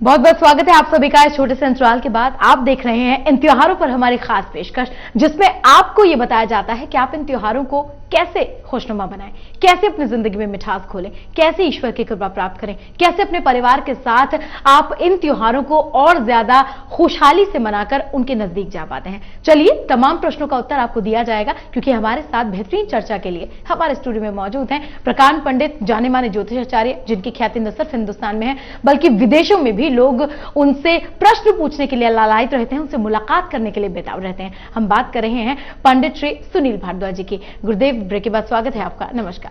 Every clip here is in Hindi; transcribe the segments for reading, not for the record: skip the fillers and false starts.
बहुत बहुत स्वागत है आप सभी का। इस छोटे से अंतराल के बाद आप देख रहे हैं इन त्योहारों पर हमारी खास पेशकश, जिसमें आपको यह बताया जाता है कि आप इन त्योहारों को कैसे खुशनुमा बनाएं, कैसे अपनी जिंदगी में मिठास खोलें, कैसे ईश्वर की कृपा प्राप्त करें, कैसे अपने परिवार के साथ आप इन त्योहारों को और ज्यादा खुशहाली से मनाकर उनके नजदीक जा पाते हैं। चलिए, तमाम प्रश्नों का उत्तर आपको दिया जाएगा, क्योंकि हमारे साथ बेहतरीन चर्चा के लिए हमारे स्टूडियो में मौजूद हैं प्रकांड पंडित, जाने माने ज्योतिषाचार्य, जिनकी ख्याति न सिर्फ हिंदुस्तान में है बल्कि विदेशों में भी लोग उनसे प्रश्न पूछने के लिए लालायित रहते हैं, उनसे मुलाकात करने के लिए बेताब रहते हैं। हम बात कर रहे हैं पंडित श्री सुनील भारद्वाज जी की। गुरुदेव, ब्रेक के बाद स्वागत है आपका। नमस्कार।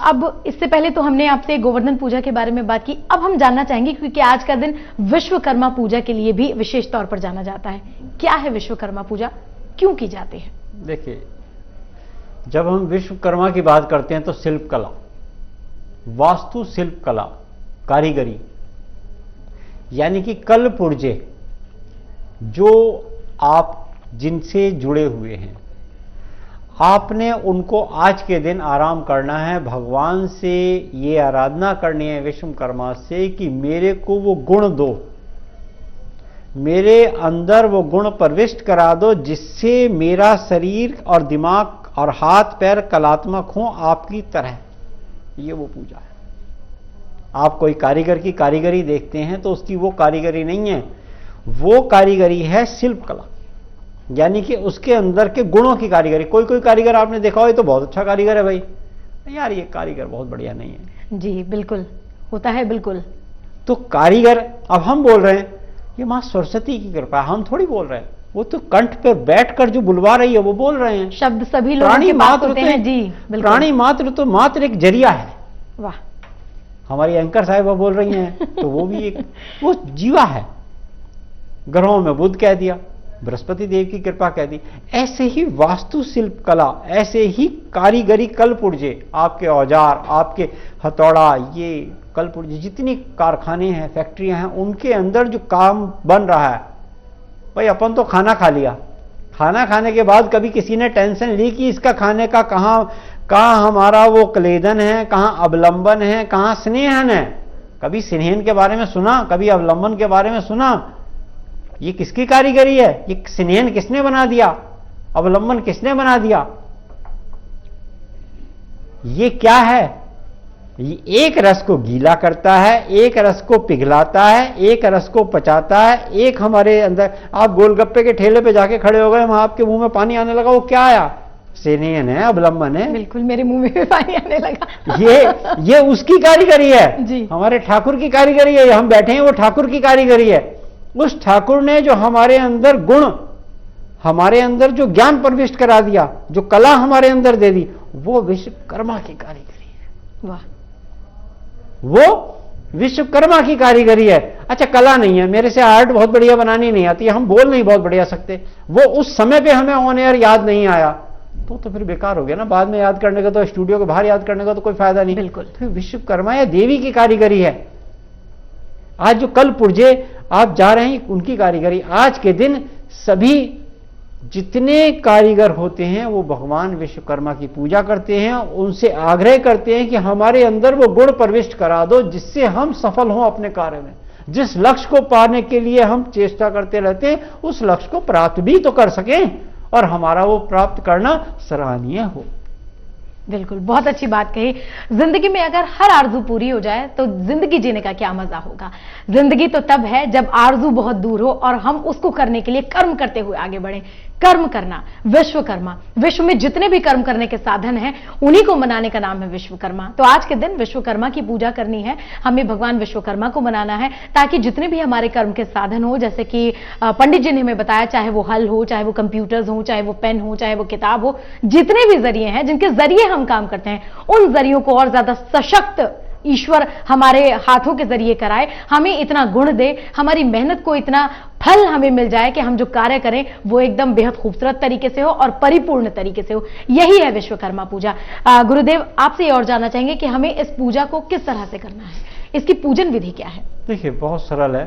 अब इससे पहले तो हमने आपसे गोवर्धन पूजा के बारे में बात की, अब हम जानना चाहेंगे, क्योंकि आज का दिन विश्वकर्मा पूजा के लिए भी विशेष तौर पर जाना जाता है। क्या है विश्वकर्मा पूजा, क्यों की जाती है? देखिए, जब हम विश्वकर्मा की बात करते हैं तो शिल्प कला, वास्तु शिल्प कला, कारीगरी, यानी कि कल पुर्जे जो आप जिनसे जुड़े हुए हैं, आपने उनको आज के दिन आराम करना है, भगवान से ये आराधना करनी है विश्वकर्मा से कि मेरे को वो गुण दो, मेरे अंदर वो गुण प्रविष्ट करा दो, जिससे मेरा शरीर और दिमाग और हाथ पैर कलात्मक हों आपकी तरह। ये वो पूजा है। आप कोई कारीगर की कारीगरी देखते हैं तो उसकी वो कारीगरी नहीं है, वो कारीगरी है शिल्प कला, यानी कि उसके अंदर के गुणों की कारीगरी। कोई कोई कारीगर आपने देखा हो, ये तो बहुत अच्छा कारीगर है भाई, यार ये कारीगर बहुत बढ़िया नहीं है। जी बिल्कुल, होता है बिल्कुल। तो कारीगर, अब हम बोल रहे हैं ये मां सरस्वती की कृपा, हम थोड़ी बोल रहे हैं, वो तो कंठ पर बैठकर जो बुलवा रही है वो बोल रहे हैं। शब्द सभी लोगों के पास होते हैं। जी बिल्कुल। प्राणी मात्र तो मात्र एक जरिया है। वाह। हमारी एंकर साहिबा बोल रही हैं तो वो भी एक वो जीवा है। ग्रहों में बुध कह दिया, बृहस्पति देव की कृपा कह दी। ऐसे ही वास्तु शिल्प कला, ऐसे ही कारीगरी कल पुर्जे, आपके औजार, आपके हथौड़ा, ये कल पुर्जे, जितनी कारखाने हैं, फैक्ट्रियां हैं, उनके अंदर जो काम बन रहा है, भाई अपन तो खाना खा लिया, खाना खाने के बाद कभी किसी ने टेंशन ली कि इसका खाने का कहाँ हमारा वो क्लेदन है, कहाँ अवलंबन है, कहाँ स्नेहन है। कभी स्नेहन के बारे में सुना, कभी अवलंबन के बारे में सुना? ये किसकी कारीगरी है? ये स्नेहन किसने बना दिया, अवलंबन किसने बना दिया? ये क्या है? ये एक रस को गीला करता है, एक रस को पिघलाता है, एक रस को पचाता है। एक हमारे अंदर, आप गोलगप्पे के ठेले पे जाके खड़े हो गए, वहां आपके मुंह में पानी आने लगा, वो क्या आया? स्नेहन है, अवलंबन है। बिल्कुल, मेरे मुंह में भी पानी आने लगा। ये उसकी कारीगरी है जी। हमारे ठाकुर की कारीगरी है। हम बैठे हैं, वो ठाकुर की कारीगरी है। उस ठाकुर ने जो हमारे अंदर गुण, हमारे अंदर जो ज्ञान प्रविष्ट करा दिया, जो कला हमारे अंदर दे दी, वो विश्वकर्मा की कारीगरी है। वाह। वो विश्वकर्मा की कारीगरी है। अच्छा, कला नहीं है, मेरे से आर्ट बहुत बढ़िया बनानी नहीं आती, हम बोल नहीं बहुत बढ़िया सकते, वो उस समय पे हमें ऑन एयर याद नहीं आया तो फिर बेकार हो गया ना। बाद में याद करने का, तो स्टूडियो के बाहर याद करने का तो कोई फायदा नहीं। बिल्कुल। फिर विश्वकर्मा या देवी की कारीगरी है। आज जो कल पुर्जे आप जा रहे हैं, उनकी कारीगरी। आज के दिन सभी जितने कारीगर होते हैं वो भगवान विश्वकर्मा की पूजा करते हैं, उनसे आग्रह करते हैं कि हमारे अंदर वो गुण प्रविष्ट करा दो, जिससे हम सफल हों अपने कार्य में। जिस लक्ष्य को पाने के लिए हम चेष्टा करते रहते हैं, उस लक्ष्य को प्राप्त भी तो कर सकें, और हमारा वो प्राप्त करना सराहनीय हो। बिल्कुल, बहुत अच्छी बात कही। जिंदगी में अगर हर आरजू पूरी हो जाए तो जिंदगी जीने का क्या मजा होगा। जिंदगी तो तब है जब आरजू बहुत दूर हो और हम उसको करने के लिए कर्म करते हुए आगे बढ़ें। कर्म करना, विश्वकर्मा, विश्व में जितने भी कर्म करने के साधन हैं उन्हीं को मनाने का नाम है विश्वकर्मा। तो आज के दिन विश्वकर्मा की पूजा करनी है, हमें भगवान विश्वकर्मा को मनाना है, ताकि जितने भी हमारे कर्म के साधन हो, जैसे कि पंडित जी ने हमें बताया, चाहे वो हल हो, चाहे वो कंप्यूटर्स हो, चाहे वो पेन हो, चाहे वो किताब हो, जितने भी जरिए हैं जिनके जरिए हम काम करते हैं, उन जरियों को और ज्यादा सशक्त ईश्वर हमारे हाथों के जरिए कराए, हमें इतना गुण दे, हमारी मेहनत को इतना फल हमें मिल जाए कि हम जो कार्य करें वो एकदम बेहद खूबसूरत तरीके से हो और परिपूर्ण तरीके से हो। यही है विश्वकर्मा पूजा। गुरुदेव, आपसे और जानना चाहेंगे कि हमें इस पूजा को किस तरह से करना है, इसकी पूजन विधि क्या है? देखिए, बहुत सरल है।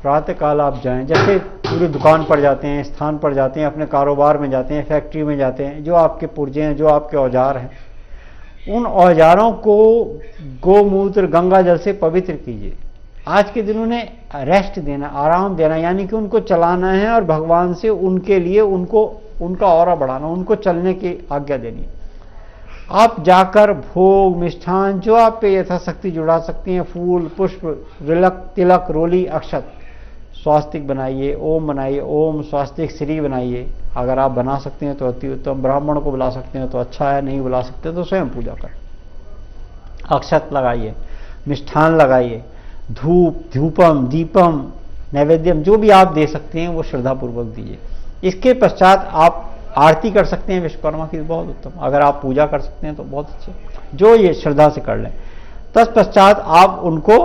प्रातः काल आप जाएं, जैसे पूरी दुकान पर जाते हैं, स्थान पर जाते हैं, अपने कारोबार में जाते हैं, फैक्ट्री में जाते हैं, जो आपके पुर्जे हैं, जो आपके औजार हैं, उन औजारों को गोमूत्र गंगा जल से पवित्र कीजिए। आज के दिन उन्हें रेस्ट देना, आराम देना, यानी कि उनको चलाना है और भगवान से उनके लिए उनका ऑरा बढ़ाना, उनको चलने की आज्ञा देनी। आप जाकर भोग, मिष्ठान जो आप पे यथाशक्ति जुड़ा सकती हैं, फूल, पुष्प, तिलक, रोली, अक्षत, स्वास्तिक बनाइए, ओम बनाइए, ओम स्वास्तिक श्री बनाइए। अगर आप बना सकते हैं तो अति उत्तम, ब्राह्मण को बुला सकते हैं तो अच्छा है, नहीं बुला सकते तो स्वयं पूजा करें। अक्षत लगाइए, मिष्ठान लगाइए, धूप, धूपम, दीपम, नैवेद्यम जो भी आप दे सकते हैं वो श्रद्धापूर्वक दीजिए। इसके पश्चात आप आरती कर सकते हैं विश्वकर्मा की, बहुत उत्तम। अगर आप पूजा कर सकते हैं तो बहुत अच्छे, जो ये श्रद्धा से कर लें। तत्पश्चात आप उनको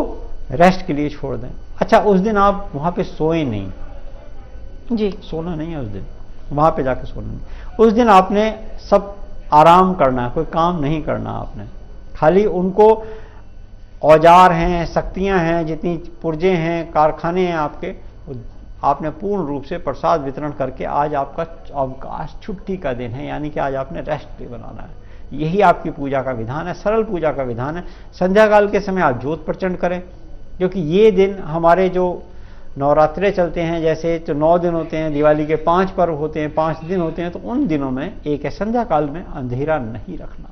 रेस्ट के लिए छोड़ दें। अच्छा, उस दिन आप वहां पे सोए नहीं जी, सोना नहीं है उस दिन, वहां पे जाके सोना नहीं। उस दिन आपने सब आराम करना है, कोई काम नहीं करना आपने। खाली उनको औजार हैं, शक्तियां हैं, जितनी पुर्जे हैं, कारखाने हैं आपने पूर्ण रूप से प्रसाद वितरण करके आज आपका अवकाश, छुट्टी का दिन है, यानी कि आज आपने रेस्ट डे बनाना है। यही आपकी पूजा का विधान है, सरल पूजा का विधान है। संध्या काल के समय आप ज्योत प्रचंड करें, क्योंकि ये दिन हमारे जो नवरात्रे चलते हैं, जैसे तो 9 दिन होते हैं, दिवाली के 5 पर्व होते हैं, 5 दिन होते हैं, तो उन दिनों में एक है संध्या काल में अंधेरा नहीं रखना।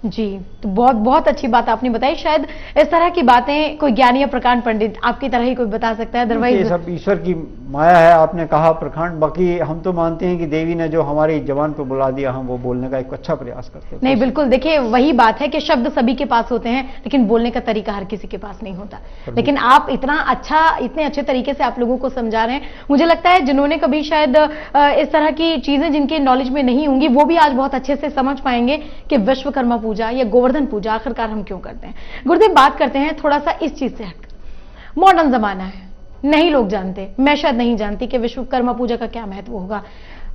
जी, तो बहुत बहुत अच्छी बात आपने बताई। शायद इस तरह की बातें कोई ज्ञानी या प्रकांड पंडित आपकी तरह ही कोई बता सकता है, ये अदरवाइज सब ईश्वर की माया है। आपने कहा प्रखंड, बाकी हम तो मानते हैं कि देवी ने जो हमारी जबान पे बुला दिया, हम वो बोलने का एक अच्छा प्रयास करते हैं। नहीं, बिल्कुल। देखिए, वही बात है कि शब्द सभी के पास होते हैं, लेकिन बोलने का तरीका हर किसी के पास नहीं होता। लेकिन आप इतने अच्छे तरीके से आप लोगों को समझा रहे हैं। मुझे लगता है जिन्होंने कभी शायद इस तरह की चीजें जिनके नॉलेज में नहीं होंगी, वो भी आज बहुत अच्छे से समझ पाएंगे कि विश्वकर्मा पूजा या गोवर्धन पूजा आखिरकार हम क्यों करते हैं। गुरुदेव, बात करते हैं थोड़ा सा इस चीज से हटकर। मॉडर्न जमाना है, नहीं लोग जानते, मैं शायद नहीं जानती कि विश्वकर्मा पूजा का क्या महत्व होगा।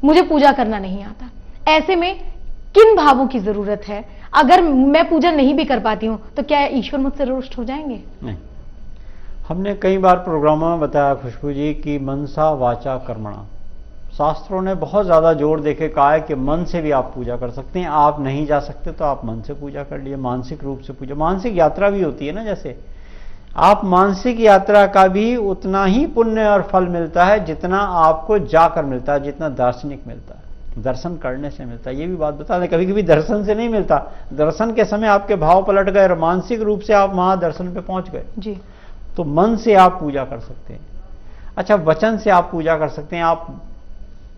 मुझे पूजा करना नहीं आता। ऐसे में किन भावों की जरूरत है? अगर मैं पूजा नहीं भी कर पाती हूं तो क्या ईश्वर मुझसे रुष्ट हो जाएंगे? नहीं, हमने कई बार प्रोग्रामों में बताया खुशबू जी कि मनसा वाचा कर्मणा। शास्त्रों ने बहुत ज्यादा जोर देके कहा है कि मन से भी आप पूजा कर सकते हैं। आप नहीं जा सकते तो आप मन से पूजा कर लिए, मानसिक रूप से पूजा। मानसिक यात्रा भी होती है ना, जैसे आप मानसिक यात्रा का भी उतना ही पुण्य और फल मिलता है जितना आपको जाकर मिलता है, जितना दार्शनिक मिलता है, दर्शन करने से मिलता है। ये भी बात बता दें, कभी कभी दर्शन से नहीं मिलता। दर्शन के समय आपके भाव पलट गए और मानसिक रूप से आप वहां दर्शन पे पहुंच गए जी, तो मन से आप पूजा कर सकते हैं। अच्छा, वचन से आप पूजा कर सकते हैं। आप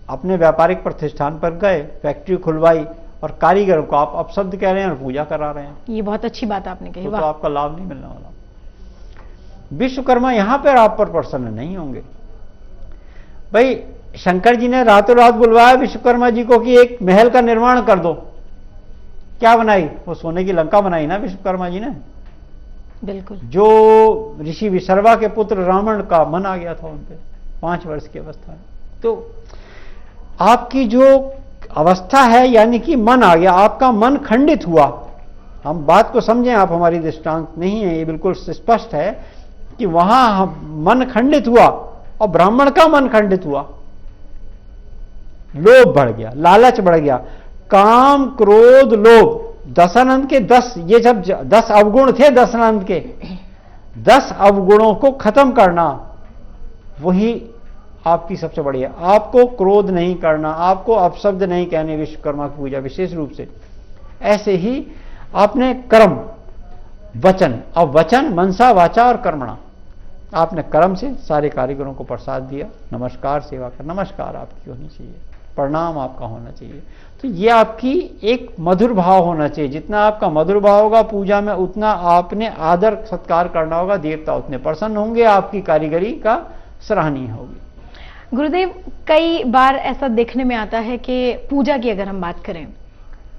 अपने व्यापारिक प्रतिष्ठान पर गए, फैक्ट्री खुलवाई और कारीगर को आप अपशब्द कह रहे हैं और पूजा करा रहे हैं, ये बहुत अच्छी बात आपने कही। तो आपका लाभ नहीं मिलने वाला। विश्वकर्मा यहां पर आप पर प्रसन्न नहीं होंगे। भाई, शंकर जी ने रातों रात बुलवाया विश्वकर्मा जी को कि एक महल का निर्माण कर दो। क्या बनाई? वो सोने की लंका बनाई ना विश्वकर्मा जी ने। बिल्कुल। जो ऋषि विसर्वा के पुत्र रावण का मन आ गया था उन पे 5 वर्ष की अवस्था में। तो आपकी जो अवस्था है, यानी कि मन आ गया, आपका मन खंडित हुआ। हम बात को समझें, आप हमारी दृष्टांत नहीं है, ये बिल्कुल स्पष्ट है कि वहां मन खंडित हुआ और ब्राह्मण का मन खंडित हुआ। लोभ बढ़ गया, लालच बढ़ गया, काम, क्रोध, लोभ। दशानंद के 10, ये जब 10 अवगुण थे दशानंद के, 10 अवगुणों को खत्म करना वही आपकी सबसे बड़ी है। आपको क्रोध नहीं करना, आपको अपशब्द नहीं कहने विश्वकर्मा की पूजा विशेष रूप से। ऐसे ही आपने कर्म, वचन, अब वचन मनसा वाचा और कर्मणा। आपने कर्म से सारे कारीगरों को प्रसाद दिया, नमस्कार सेवा कर, नमस्कार आपकी होनी चाहिए, प्रणाम आपका होना चाहिए। तो ये आपकी एक मधुर भाव होना चाहिए। जितना आपका मधुर भाव होगा पूजा में, उतना आपने आदर सत्कार करना होगा, देवता उतने प्रसन्न होंगे, आपकी कारीगरी का सराहनीय होगी। गुरुदेव, कई बार ऐसा देखने में आता है कि पूजा की अगर हम बात करें,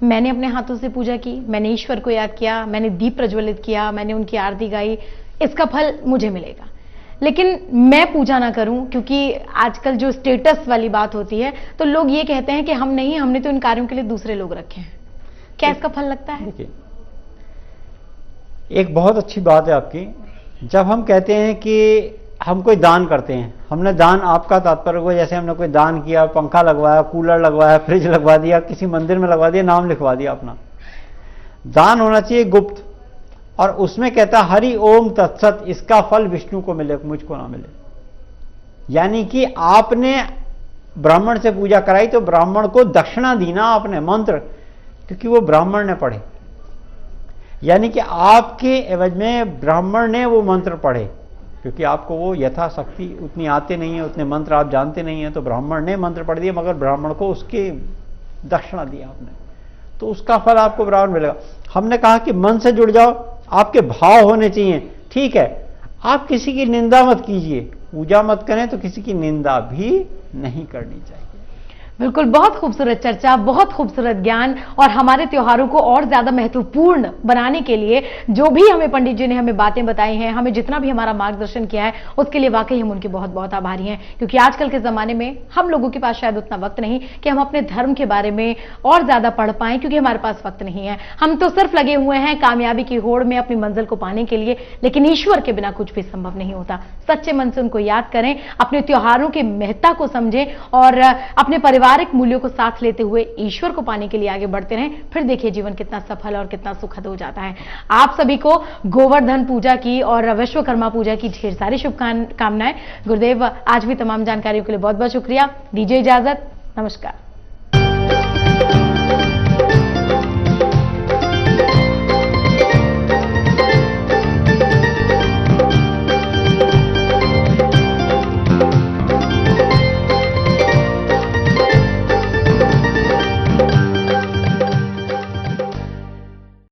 मैंने अपने हाथों से पूजा की, मैंने ईश्वर को याद किया, मैंने दीप प्रज्वलित किया, मैंने उनकी आरती गाई, इसका फल मुझे मिलेगा। लेकिन मैं पूजा ना करूं, क्योंकि आजकल जो स्टेटस वाली बात होती है, तो लोग ये कहते हैं कि हम नहीं, हमने तो इन कार्यों के लिए दूसरे लोग रखे हैं। क्या इसका फल लगता है? देखिए, एक बहुत अच्छी बात है आपकी। जब हम कहते हैं कि हम कोई दान करते हैं, हमने दान, आपका तात्पर्य हुआ जैसे हमने कोई दान किया, पंखा लगवाया, कूलर लगवाया, फ्रिज लगवा दिया, किसी मंदिर में लगवा दिया, नाम लिखवा दिया अपना। दान होना चाहिए गुप्त। और उसमें कहता हरि ओम तत्सत, इसका फल विष्णु को मिले, मुझको ना मिले। यानी कि आपने ब्राह्मण से पूजा कराई तो ब्राह्मण को दक्षिणा दी ना आपने, मंत्र, क्योंकि वो ब्राह्मण ने पढ़े। यानी कि आपके एवज में ब्राह्मण ने वो मंत्र पढ़े, क्योंकि आपको वो यथाशक्ति उतनी आते नहीं है, उतने मंत्र आप जानते नहीं है, तो ब्राह्मण ने मंत्र पढ़ दिए, मगर ब्राह्मण को उसके दक्षिणा दिया आपने, तो उसका फल आपको बराबर मिलेगा। हमने कहा कि मन से जुड़ जाओ, आपके भाव होने चाहिए। ठीक है, आप किसी की निंदा मत कीजिए, पूजा मत करें तो किसी की निंदा भी नहीं करनी चाहिए। बिल्कुल, बहुत खूबसूरत चर्चा, बहुत खूबसूरत ज्ञान, और हमारे त्योहारों को और ज्यादा महत्वपूर्ण बनाने के लिए जो भी हमें पंडित जी ने हमें बातें बताई हैं, हमें जितना भी हमारा मार्गदर्शन किया है, उसके लिए वाकई हम उनके बहुत बहुत आभारी हैं। क्योंकि आजकल के जमाने में हम लोगों के पास शायद उतना वक्त नहीं कि हम अपने धर्म के बारे में और ज्यादा पढ़ पाएं, क्योंकि हमारे पास वक्त नहीं है। हम तो सिर्फ लगे हुए हैं कामयाबी की होड़ में अपनी मंजिल को पाने के लिए, लेकिन ईश्वर के बिना कुछ भी संभव नहीं होता। सच्चे मन से उनको याद करें, अपने त्योहारों की महत्ता को समझें और अपने पारिवारिक मूल्यों को साथ लेते हुए ईश्वर को पाने के लिए आगे बढ़ते रहें। फिर देखिए जीवन कितना सफल और कितना सुखद हो जाता है। आप सभी को गोवर्धन पूजा की और विश्वकर्मा पूजा की ढेर सारी शुभकामनाएं। गुरुदेव, आज भी तमाम जानकारियों के लिए बहुत बहुत शुक्रिया। दीजिए इजाजत, नमस्कार।